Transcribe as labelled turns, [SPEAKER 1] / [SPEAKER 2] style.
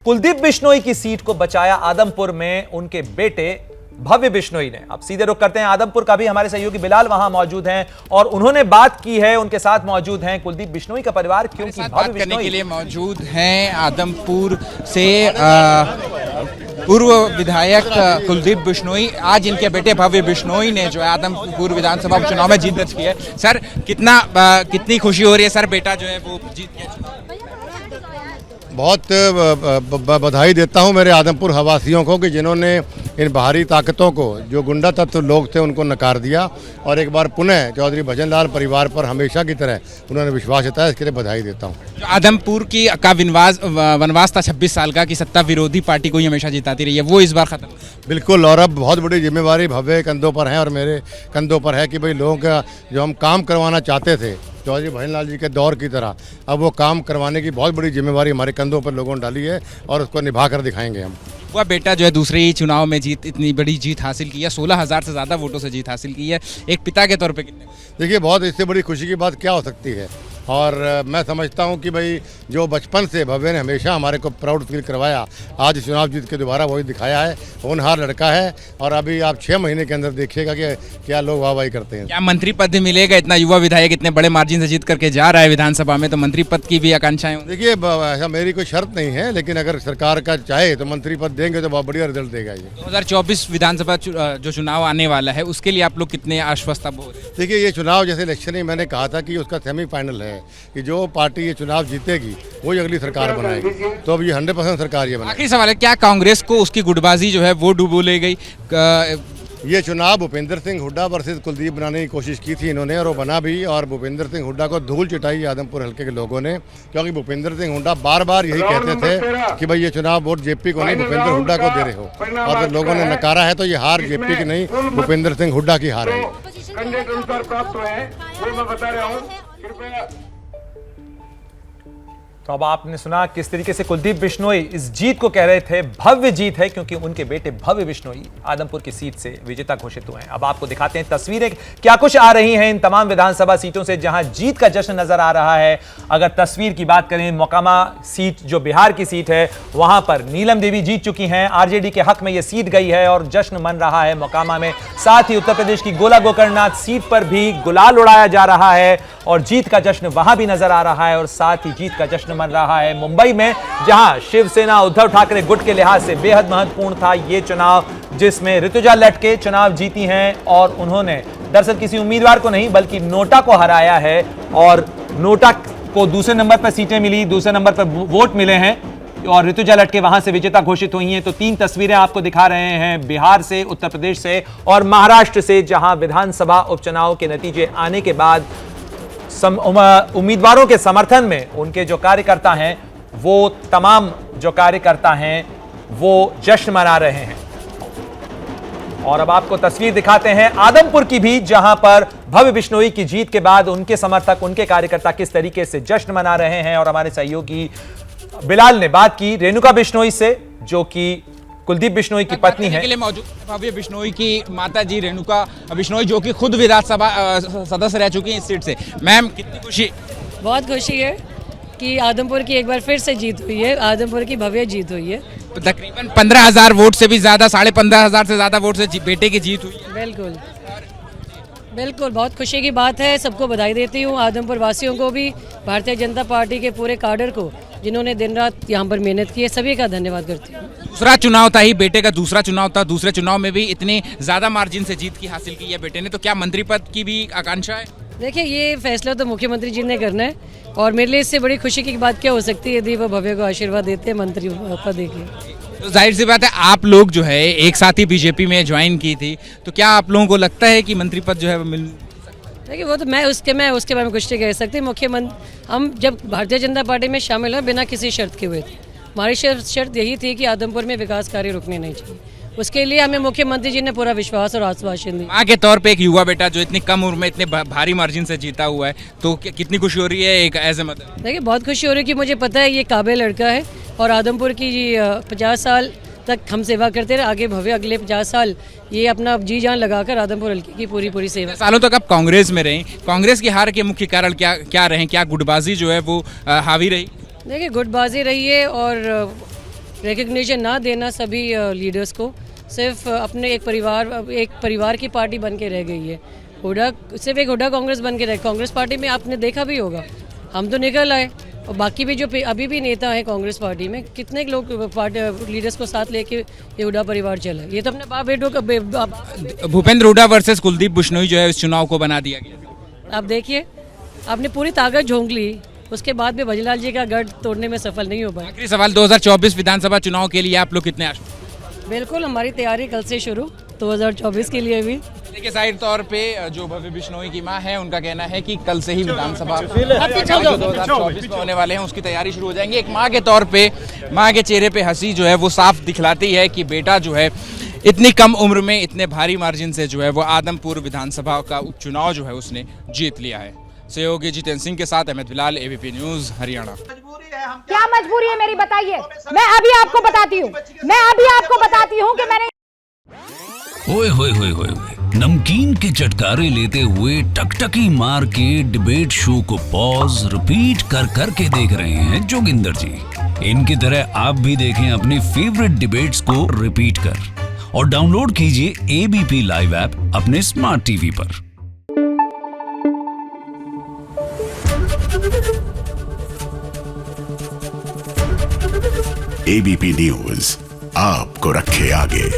[SPEAKER 1] कुलदीप बिश्नोई की सीट को बचाया आदमपुर में उनके बेटे भव्य बिश्नोई ने। अब सीधे रुख करते हैं आदमपुर का भी। हमारे सहयोगी बिलाल वहां मौजूद हैं और उन्होंने बात की है। उनके साथ मौजूद हैं कुलदीप बिश्नोई का परिवार, क्योंकि
[SPEAKER 2] बात करने के लिए मौजूद हैं आदमपुर से पूर्व विधायक कुलदीप बिश्नोई। आज इनके बेटे भव्य बिश्नोई ने जो है आदमपुर विधानसभा उपचुनाव में जीत दर्ज की है। सर कितनी खुशी हो रही है सर, बेटा जो है वो जीत गया?
[SPEAKER 3] बहुत बधाई देता हूं मेरे आदमपुर हवासियों को कि जिन्होंने इन बाहरी ताकतों को, जो गुंडा तत्व लोग थे, उनको नकार दिया और एक बार पुनः चौधरी भजनलाल परिवार पर हमेशा की तरह उन्होंने विश्वास जताया। इसके लिए बधाई देता हूं।
[SPEAKER 2] आदमपुर की का वनवास था 26 साल का कि सत्ता विरोधी पार्टी को ही हमेशा जिताती रही है, वो इस बार खत्म।
[SPEAKER 3] बिल्कुल, और अब बहुत बड़ी जिम्मेवारी भव्य कंधों पर है और मेरे कंधों पर है कि भाई लोगों का जो हम काम करवाना चाहते थे चौधरी भजनलाल जी के दौर की तरह, अब वो काम करवाने की बहुत बड़ी जिम्मेवारी हमारे कंधों पर लोगों ने डाली है और उसको निभा कर दिखाएंगे हम।
[SPEAKER 2] वह बेटा जो है दूसरे ही चुनाव में इतनी बड़ी जीत हासिल की है, 16,000 से ज़्यादा वोटों से जीत हासिल की है। एक पिता के तौर पे कितने?
[SPEAKER 3] देखिए, बहुत इससे बड़ी खुशी की बात क्या हो सकती है। और मैं समझता हूं कि भाई जो बचपन से भव्य ने हमेशा हमारे को प्राउड फील करवाया, आज चुनाव जीत के दोबारा वही दिखाया है। होनहार लड़का है और अभी आप 6 महीने के अंदर देखिएगा कि क्या लोग वाहवाही करते हैं।
[SPEAKER 2] क्या मंत्री पद मिलेगा? इतना युवा विधायक इतने बड़े मार्जिन से जीत करके जा रहा है विधानसभा में, तो मंत्री पद की भी आकांक्षाएं होंगी?
[SPEAKER 3] देखिए, ऐसा मेरी कोई शर्त नहीं है, लेकिन अगर सरकार का चाहे तो मंत्री पद देंगे तो बहुत बढ़िया रिजल्ट देगा ये।
[SPEAKER 2] 2024 विधानसभा जो चुनाव आने वाला है, उसके लिए आप लोग कितने आश्वस्त हो रहे हैं?
[SPEAKER 3] देखिए, ये चुनाव जैसे इलेक्शन ही मैंने कहा था कि उसका सेमीफाइनल है कि जो पार्टी ये चुनाव जीतेगी वही अगली सरकार बनाएगी, तो अब ये 100% सरकार ये बनाएगी।
[SPEAKER 2] आखिरी सवाल है, क्या कांग्रेस को उसकी गुटबाजी जो है वो डुबो ले गई?
[SPEAKER 3] ये चुनाव भूपेंद्र सिंह हुड्डा वर्सेस कुलदीप बनाने की कोशिश की थी इन्होंने और वो बना भी, और भूपेंद्र सिंह हुड्डा को धूल चिटाई आदमपुर हल्के के लोगों ने, क्योंकि भूपेंद्र सिंह हुड्डा बार बार यही कहते थे कि भाई ये चुनाव वोट जेपी को नहीं भूपेंद्र हुड्डा को दे रहे हो, और जब लोगों ने नकारा है तो ये हार जेपी की नहीं, भूपेंद्र सिंह हुड्डा की हार है।
[SPEAKER 1] तो अब आपने सुना किस तरीके से कुलदीप बिश्नोई इस जीत को कह रहे थे भव्य जीत है, क्योंकि उनके बेटे भव्य बिश्नोई आदमपुर की सीट से विजेता घोषित हुए हैं। अब आपको दिखाते हैं तस्वीरें क्या कुछ आ रही हैं इन तमाम विधानसभा सीटों से जहां जीत का जश्न नजर आ रहा है। अगर तस्वीर की बात करें, मोकामा सीट जो बिहार की सीट है, वहां पर नीलम देवी जीत चुकी हैं। आरजेडी के हक में यह सीट गई है और जश्न मन रहा है मोकामा में। साथ ही उत्तर प्रदेश की गोला गोकर्णनाथ सीट पर भी गुलाल उड़ाया जा रहा है और जीत का जश्न वहां भी नजर आ रहा है। और साथ ही जीत का जश्न मन रहा है मुंबई में, जहां शिवसेना उद्धव ठाकरे गुट के लिहाज से बेहद महत्वपूर्ण था ये चुनाव, जिसमें ऋतुजा लटके चुनाव जीती हैं और उन्होंने दरअसल किसी उम्मीदवार को नहीं बल्कि नोटा को हराया है और नोटा को दूसरे नंबर पर सीटें मिली, दूसरे नंबर पर वोट मिले हैं और ऋतुजा लटके वहां से विजेता घोषित हुई हैं। तो 3 तस्वीरें आपको दिखा रहे हैं बिहार से, उत्तर प्रदेश से और महाराष्ट्र से, जहां विधानसभा उपचुनाव के नतीजे आने के बाद उम्मीदवारों के समर्थन में उनके जो कार्यकर्ता हैं, वो तमाम जो कार्यकर्ता हैं वो जश्न मना रहे हैं। और अब आपको तस्वीर दिखाते हैं आदमपुर की भी, जहां पर भव्य बिश्नोई की जीत के बाद उनके समर्थक, उनके कार्यकर्ता किस तरीके से जश्न मना रहे हैं। और हमारे सहयोगी बिलाल ने बात की रेणुका बिश्नोई से, जो कि कुलदीप बिश्नोई की पत्नी है।
[SPEAKER 2] भव्य बिश्नोई की माता जी रेणुका बिश्नोई, जो कि खुद विधानसभा सदस्य रह चुकी हैं इस सीट से। मैम, कितनी खुशी?
[SPEAKER 4] बहुत खुशी है कि आदमपुर की एक बार फिर से जीत हुई है, आदमपुर की भव्य जीत हुई है।
[SPEAKER 2] तो तकरीबन 15,000 वोट से भी ज्यादा, 15,500 से ज्यादा वोट से बेटे की जीत हुई है।
[SPEAKER 4] बिल्कुल बिल्कुल, बहुत खुशी की बात है। सबको बधाई देती हूँ, आदमपुर वासियों को भी, भारतीय जनता पार्टी के पूरे काडर को जिन्होंने दिन रात यहाँ पर मेहनत की है, सभी का धन्यवाद करती हूँ।
[SPEAKER 2] दूसरा चुनाव था ही, बेटे का दूसरा चुनाव था, दूसरे चुनाव में भी इतनी ज्यादा मार्जिन से जीत की हासिल की है बेटे ने, तो क्या मंत्री पद की भी आकांक्षा है?
[SPEAKER 4] देखिए, ये फैसला तो मुख्यमंत्री जी ने करना है और मेरे लिए इससे बड़ी खुशी की बात क्या हो सकती है यदि वो भव्य को आशीर्वाद देते हैं मंत्री पद के।
[SPEAKER 2] तो जाहिर सी बात है, आप लोग जो है एक साथ ही बीजेपी में ज्वाइन की थी, तो क्या आप लोगों को लगता है कि मंत्री पद जो है वो मिल?
[SPEAKER 4] देखिए, वो तो मैं उसके बारे में कुछ नहीं कह सकती। मुख्यमंत्री, हम जब भारतीय जनता पार्टी में शामिल हुए बिना किसी शर्त के हुए थे। हमारी शर्त यही थी कि आदमपुर में विकास कार्य रुकने नहीं चाहिए। उसके लिए हमें मुख्यमंत्री जी ने पूरा विश्वास और आश्वासन दिया।
[SPEAKER 2] माँ के तौर पे एक युवा बेटा जो इतनी कम उम्र में इतने भारी मार्जिन से जीता हुआ है, तो कितनी खुशी हो रही है एक एज ए मदर?
[SPEAKER 4] देखिए, बहुत खुशी हो रही है कि मुझे पता है ये काबिल लड़का है और आदमपुर की 50 साल तक हम सेवा करते रहे, आगे भव्य अगले 50 साल ये अपना जी जान लगाकर आदमपुर हल्के की पूरी सेवा।
[SPEAKER 2] सालों तक आप कांग्रेस में रहे, कांग्रेस की हार के मुख्य कारण क्या रहे? क्या गुटबाजी जो है वो हावी रही?
[SPEAKER 4] देखिए, गुटबाजी रही है और रिकग्निशन ना देना सभी लीडर्स को, सिर्फ अपने एक परिवार की पार्टी बन के रह गई है। हुड्डा सिर्फ एक हुड्डा कांग्रेस बन के रह, कांग्रेस पार्टी में आपने देखा भी होगा, हम तो निकल आए और बाकी भी जो अभी भी नेता हैं कांग्रेस पार्टी में, कितने लोग लीडर्स को साथ लेके ये हुड्डा परिवार चला। ये तो अपने बाप बेटों का
[SPEAKER 2] भूपेंद्र हुड्डा वर्सेस कुलदीप बिश्नोई जो है इस चुनाव को बना दिया गया।
[SPEAKER 4] आप देखिए, आपने पूरी ताकत झोंक ली, उसके बाद भी भजलाल जी का गढ़ तोड़ने में सफल नहीं हो पाए।
[SPEAKER 2] आखिरी सवाल, 2024 विधानसभा चुनाव के लिए आप लोग कितने आश्वस्त?
[SPEAKER 4] बिल्कुल, हमारी तैयारी कल से शुरू 2024 के लिए भी।
[SPEAKER 2] देखिए, जाहिर तौर पे जो भव्य बिश्नोई की मां है, उनका कहना है कि कल से ही विधानसभा 2024 में होने वाले हैं, उसकी तैयारी शुरू हो जाएंगी। एक मां के तौर पे, मां के चेहरे पे हंसी जो है वो साफ दिखलाती है कि बेटा जो है इतनी कम उम्र में इतने भारी मार्जिन से जो है वो आदमपुर विधानसभा का उपचुनाव जो है उसने जीत लिया है। सहयोगी जितेंद्र सिंह के साथ अहमद बिलाल, एबीपी न्यूज, हरियाणा।
[SPEAKER 5] क्या मजबूरी है मेरी, बताइए। मैं अभी आपको बताती हूँ कि मैंने
[SPEAKER 6] ओए होए होए होए, नमकीन के चटकारे लेते हुए टकटकी मार के डिबेट शो को पॉज रिपीट कर कर के देख रहे हैं जोगिंदर जी। इनकी तरह आप भी देखें अपनी फेवरेट डिबेट्स को रिपीट कर और डाउनलोड कीजिए एबीपी लाइव ऐप अपने स्मार्ट टीवी पर।
[SPEAKER 7] एबीपी न्यूज आपको रखे आगे।